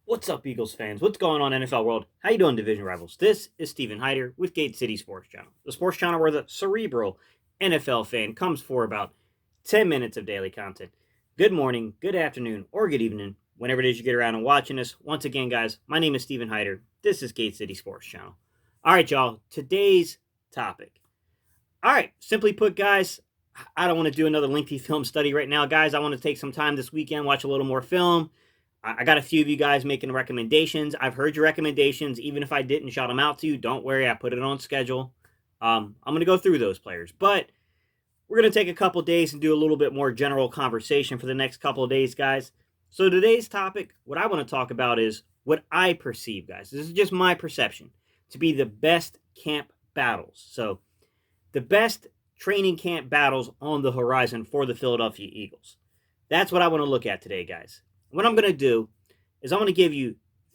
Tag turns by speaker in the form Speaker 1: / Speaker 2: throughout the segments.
Speaker 1: What's up, Eagles fans? What's going on, NFL world? How you doing, division rivals? This is Steven Hyder with Gate City Sports Channel, the sports channel where the cerebral NFL fan comes for about 10 minutes of daily content. Good morning, good afternoon, or good evening, whenever it is you get around and watching this. Once again, guys, my name is Steven Hyder. This is Gate City Sports Channel. All right, y'all, today's topic. All right, simply put, guys, I don't want to do another lengthy film study right now, guys. I want to take some time this weekend, watch a little more film. I got a few of you guys making recommendations. I've heard your recommendations. Even if I didn't shout them out to you, don't worry. I put it on schedule. I'm going to go through those players. But we're going to take a couple days and do a little bit more general conversation for the next couple of days, guys. So today's topic, what I want to talk about is what I perceive, guys. This is just my perception, to be the best camp battles. So the best training camp battles on the horizon for the Philadelphia Eagles. That's what I want to look at today, guys. What I'm going to do is I'm going to give you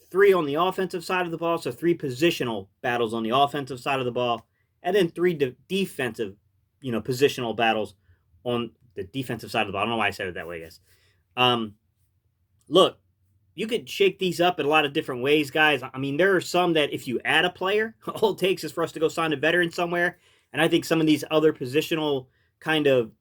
Speaker 1: three on the offensive side of the ball, so three positional battles on the offensive side of the ball, and then three defensive, positional battles on the defensive side of the ball. I don't know why I said it that way, guys. Look, you could shake these up in a lot of different ways, guys. I mean, there are some that if you add a player, all it takes is for us to go sign a veteran somewhere. And I think some of these other positional kind of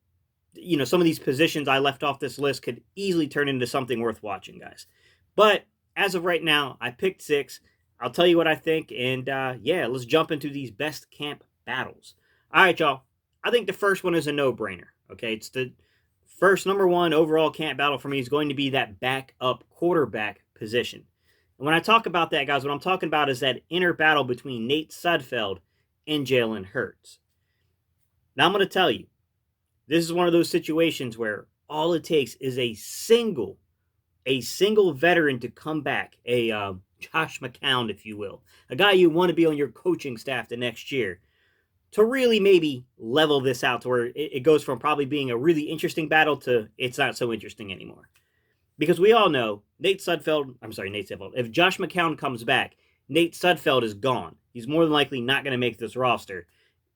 Speaker 1: some of these positions I left off this list could easily turn into something worth watching, guys. But as of right now, I picked six. I'll tell you what I think, and let's jump into these best camp battles. All right, y'all. I think the first one is a no-brainer. Okay, it's the first number one overall camp battle for me is going to be that backup quarterback position. And when I talk about that, guys, what I'm talking about is that inner battle between Nate Sudfeld and Jalen Hurts. Now I'm going to tell you, this is one of those situations where all it takes is a single veteran to come back, a Josh McCown, if you will, a guy you want to be on your coaching staff the next year, to really maybe level this out to where it goes from probably being a really interesting battle to it's not so interesting anymore. Because we all know Nate Sudfeld, if Josh McCown comes back, Nate Sudfeld is gone. He's more than likely not going to make this roster.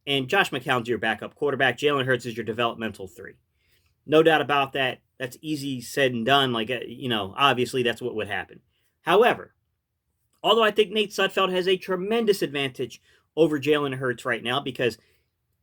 Speaker 1: And Josh McCown's your backup quarterback. Jalen Hurts is your developmental three. No doubt about that. That's easy said and done. Obviously that's what would happen. However, although I think Nate Sudfeld has a tremendous advantage over Jalen Hurts right now, because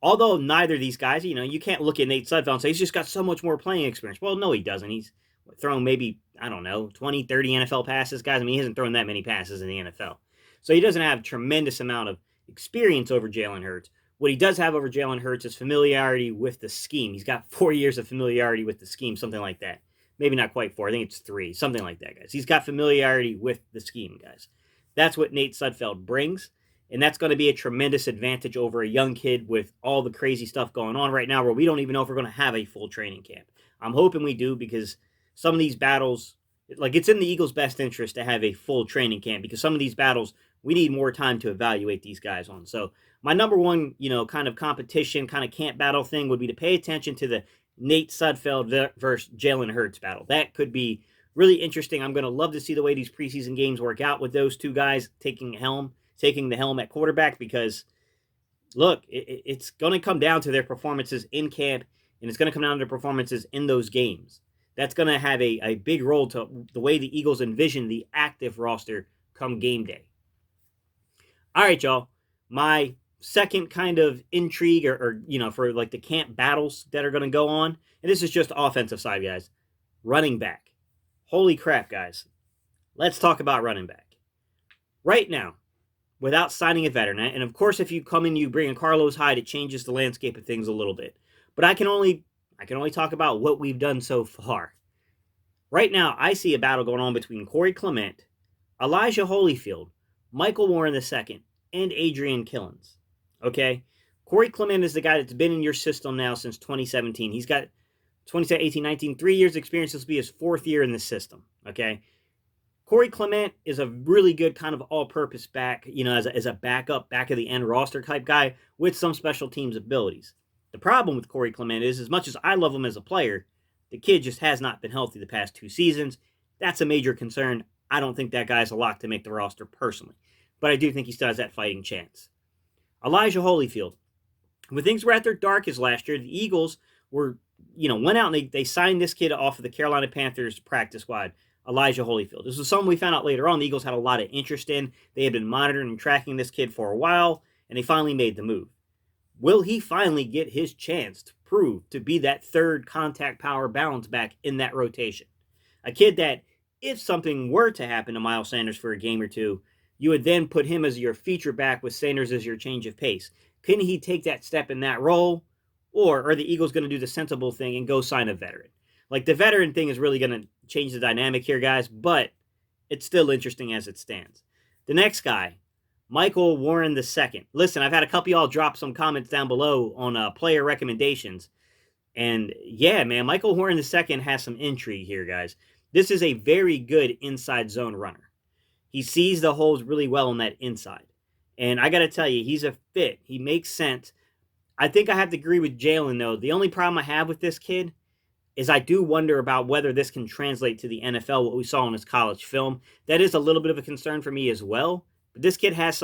Speaker 1: although neither of these guys, you can't look at Nate Sudfeld and say he's just got so much more playing experience. Well, no, he doesn't. He's thrown maybe, 20, 30 NFL passes, guys. I mean, he hasn't thrown that many passes in the NFL. So he doesn't have a tremendous amount of experience over Jalen Hurts. What he does have over Jalen Hurts is familiarity with the scheme. He's got 4 years of familiarity with the scheme, something like that. Maybe not quite 4. I think it's 3, something like that, guys. He's got familiarity with the scheme, guys. That's what Nate Sudfeld brings, and that's going to be a tremendous advantage over a young kid with all the crazy stuff going on right now where we don't even know if we're going to have a full training camp. I'm hoping we do, because some of these battles, it's in the Eagles' best interest to have a full training camp, because some of these battles, we need more time to evaluate these guys on. So my number one, kind of competition, kind of camp battle thing would be to pay attention to the Nate Sudfeld versus Jalen Hurts battle. That could be really interesting. I'm going to love to see the way these preseason games work out with those two guys taking the helm at quarterback, because, look, it's going to come down to their performances in camp, and it's going to come down to their performances in those games. That's going to have a big role to the way the Eagles envision the active roster come game day. All right, y'all. My second kind of intrigue or for the camp battles that are going to go on, and this is just offensive side, guys. Running back. Holy crap, guys. Let's talk about running back. Right now, without signing a veteran, and of course if you come in, you bring in Carlos Hyde, it changes the landscape of things a little bit. But I can only talk about what we've done so far. Right now, I see a battle going on between Corey Clement, Elijah Holyfield, Michael Warren II, and Adrian Killens. Okay? Corey Clement is the guy that's been in your system now since 2017. He's got 2018, 19, 3 years experience. This will be his fourth year in the system. Okay? Corey Clement is a really good kind of all-purpose back, as a backup, back of the end roster type guy with some special teams abilities. The problem with Corey Clement is, as much as I love him as a player, the kid just has not been healthy the past 2 seasons. That's a major concern. I don't think that guy's a lock to make the roster personally, but I do think he still has that fighting chance. Elijah Holyfield. When things were at their darkest last year, the Eagles went out and they signed this kid off of the Carolina Panthers practice squad. Elijah Holyfield. This was something we found out later on the Eagles had a lot of interest in. They had been monitoring and tracking this kid for a while, and they finally made the move. Will he finally get his chance to prove to be that third contact power balance back in that rotation? A kid that, if something were to happen to Miles Sanders for a game or two, you would then put him as your feature back with Sanders as your change of pace. Can he take that step in that role? Or are the Eagles going to do the sensible thing and go sign a veteran? Like, the veteran thing is really going to change the dynamic here, guys, but it's still interesting as it stands. The next guy, Michael Warren II. Listen, I've had a couple of y'all drop some comments down below on player recommendations. And yeah, man, Michael Warren II has some intrigue here, guys. This is a very good inside zone runner. He sees the holes really well on that inside. And I got to tell you, he's a fit. He makes sense. I think I have to agree with Jalen, though. The only problem I have with this kid is I do wonder about whether this can translate to the NFL, what we saw in his college film. That is a little bit of a concern for me as well. But this kid has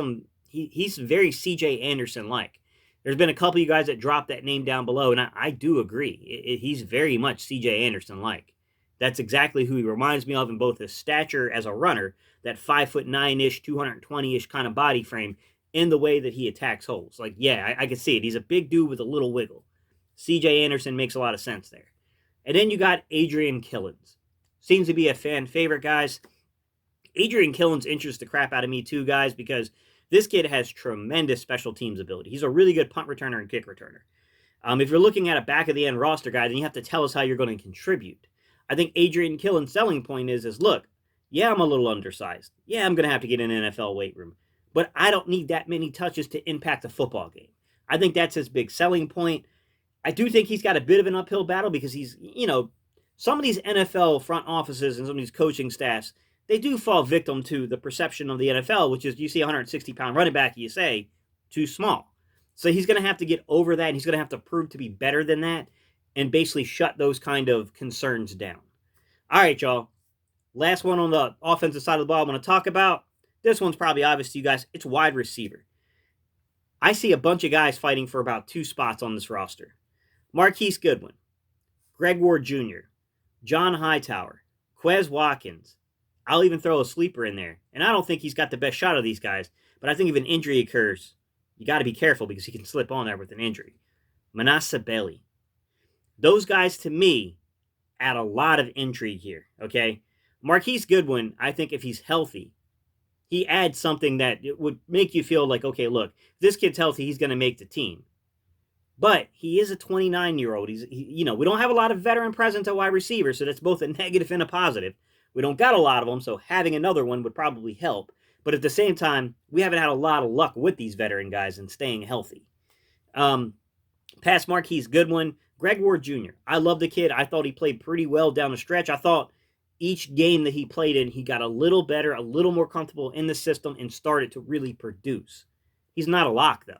Speaker 1: he's very CJ Anderson-like. There's been a couple of you guys that dropped that name down below, and I do agree. He's very much CJ Anderson-like. That's exactly who he reminds me of in both his stature as a runner, that 5'9"-ish, 220-ish kind of body frame, in the way that he attacks holes. Like, yeah, I can see it. He's a big dude with a little wiggle. CJ Anderson makes a lot of sense there. And then you got Adrian Killins. Seems to be a fan favorite, guys. Adrian Killins interests the crap out of me too, guys, because this kid has tremendous special teams ability. He's a really good punt returner and kick returner. If you're looking at a back-of-the-end roster guy, then you have to tell us how you're going to contribute. I think Adrian Killins' selling point is, look, yeah, I'm a little undersized. Yeah, I'm going to have to get in an NFL weight room. But I don't need that many touches to impact a football game. I think that's his big selling point. I do think he's got a bit of an uphill battle because he's, some of these NFL front offices and some of these coaching staffs, they do fall victim to the perception of the NFL, which is you see a 160-pound running back, you say, too small. So he's going to have to get over that, and he's going to have to prove to be better than that and basically shut those kind of concerns down. All right, y'all. Last one on the offensive side of the ball I want to talk about. This one's probably obvious to you guys. It's wide receiver. I see a bunch of guys fighting for about 2 spots on this roster. Marquise Goodwin, Greg Ward Jr., John Hightower, Quez Watkins. I'll even throw a sleeper in there. And I don't think he's got the best shot of these guys, but I think if an injury occurs, you got to be careful because he can slip on there with an injury. Manasseh Bailey. Those guys, to me, add a lot of intrigue here, okay? Marquise Goodwin, I think if he's healthy, he adds something that would make you feel like, okay, look, if this kid's healthy, he's going to make the team. But he is a 29-year-old. We don't have a lot of veteran presence at wide receiver, so that's both a negative and a positive. We don't got a lot of them, so having another one would probably help. But at the same time, we haven't had a lot of luck with these veteran guys and staying healthy. Past Marquise Goodwin, Greg Ward Jr. I love the kid. I thought he played pretty well down the stretch. I thought each game that he played in, he got a little better, a little more comfortable in the system, and started to really produce. He's not a lock, though.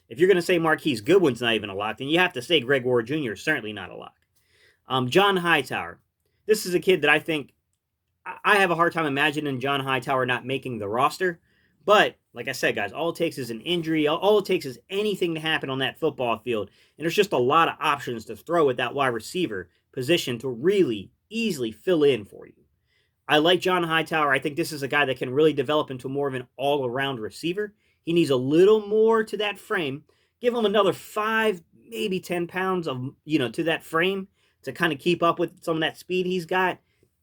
Speaker 1: If you're going to say Marquise Goodwin's not even a lock, then you have to say Greg Ward Jr. is certainly not a lock. John Hightower. This is a kid that I think I have a hard time imagining John Hightower not making the roster. But, like I said, guys, all it takes is an injury. All it takes is anything to happen on that football field. And there's just a lot of options to throw at that wide receiver position to really easily fill in for you. I like John Hightower. I think this is a guy that can really develop into more of an all-around receiver. He needs a little more to that frame. Give him another 5, maybe 10 pounds of, to that frame to kind of keep up with some of that speed he's got.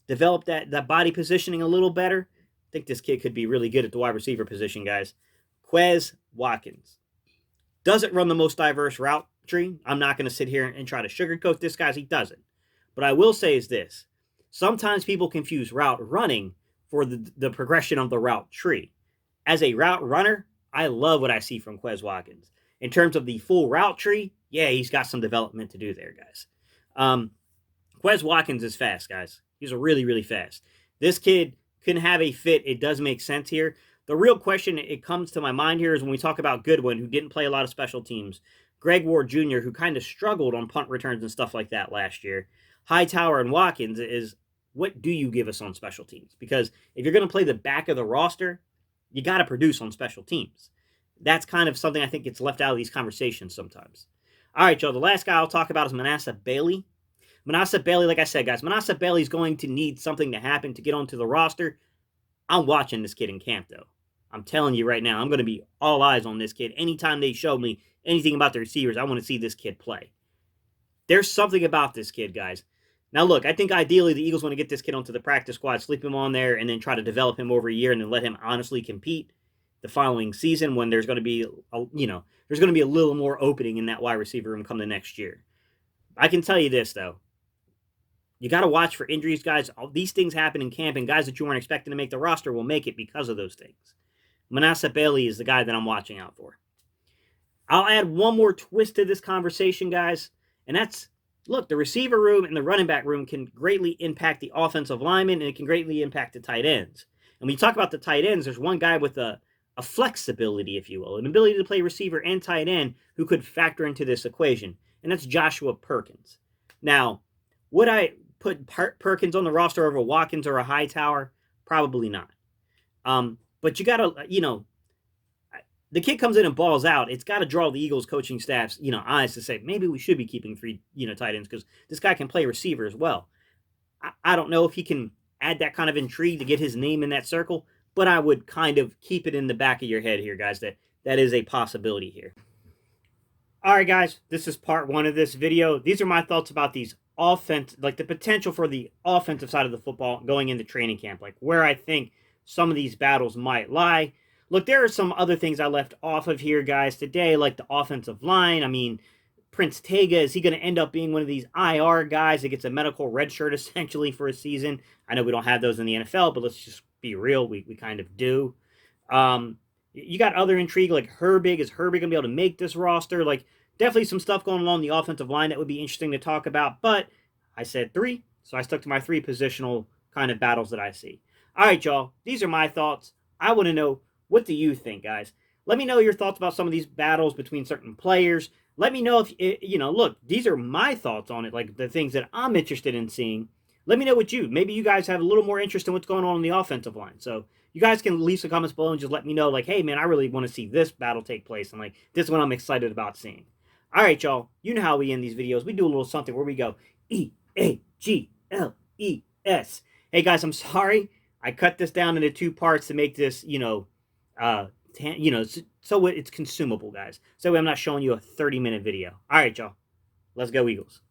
Speaker 1: Develop that body positioning a little better. I think this kid could be really good at the wide receiver position, guys. Quez Watkins. Doesn't run the most diverse route tree. I'm not going to sit here and try to sugarcoat this, guys. He doesn't. But I will say is this. Sometimes people confuse route running for the progression of the route tree. As a route runner, I love what I see from Quez Watkins. In terms of the full route tree, yeah, he's got some development to do there, guys. Quez Watkins is fast, guys. He's really, really fast. This kid can have a fit. It does make sense here. The real question it comes to my mind here is when we talk about Goodwin, who didn't play a lot of special teams, Greg Ward Jr., who kind of struggled on punt returns and stuff like that last year, Hightower and Watkins is, what do you give us on special teams? Because if you're going to play the back of the roster, you got to produce on special teams. That's kind of something I think gets left out of these conversations sometimes. All right, y'all. The last guy I'll talk about is Manasseh Bailey. Manasa Bailey, like I said, guys, Manasa Bailey's going to need something to happen to get onto the roster. I'm watching this kid in camp, though. I'm telling you right now, I'm going to be all eyes on this kid. Anytime they show me anything about the receivers, I want to see this kid play. There's something about this kid, guys. Now, look, I think ideally the Eagles want to get this kid onto the practice squad, sleep him on there, and then try to develop him over a year and then let him honestly compete the following season when there's going to be, there's going to be a little more opening in that wide receiver room come the next year. I can tell you this, though. You got to watch for injuries, guys. All these things happen in camp, and guys that you weren't expecting to make the roster will make it because of those things. Manasa Bailey is the guy that I'm watching out for. I'll add one more twist to this conversation, guys, and that's, look, the receiver room and the running back room can greatly impact the offensive linemen, and it can greatly impact the tight ends. And when you talk about the tight ends, there's one guy with a flexibility, if you will, an ability to play receiver and tight end who could factor into this equation, and that's Joshua Perkins. Now, would I put Perkins on the roster over Watkins or a Hightower? Probably not. But you got to, the kid comes in and balls out. It's got to draw the Eagles coaching staff's, eyes to say, maybe we should be keeping three, tight ends because this guy can play receiver as well. I don't know if he can add that kind of intrigue to get his name in that circle, but I would kind of keep it in the back of your head here, guys, that is a possibility here. All right, guys, this is part one of this video. These are my thoughts about these the potential for the offensive side of the football going into training camp, like where I think some of these battles might lie. Look, there are some other things I left off of here, guys, today, like the offensive line. I mean, Prince Tega, is he going to end up being one of these IR guys that gets a medical red shirt essentially for a season? I know we don't have those in the NFL, but let's just be real. We kind of do. You got other intrigue like Herbig. Is Herbig going to be able to make this roster? Like, definitely some stuff going along the offensive line that would be interesting to talk about. But I said 3, so I stuck to my 3 positional kind of battles that I see. All right, y'all. These are my thoughts. I want to know, what do you think, guys? Let me know your thoughts about some of these battles between certain players. Let me know if, look, these are my thoughts on it, like the things that I'm interested in seeing. Let me know what maybe you guys have a little more interest in what's going on the offensive line. So you guys can leave some comments below and just let me know, like, hey, man, I really want to see this battle take place. And, like, this is what I'm excited about seeing. All right, y'all. You know how we end these videos. We do a little something where we go EAGLES. Hey, guys, I'm sorry. I cut this down into 2 parts to make this, so it's consumable, guys. So I'm not showing you a 30-minute video. All right, y'all. Let's go, Eagles.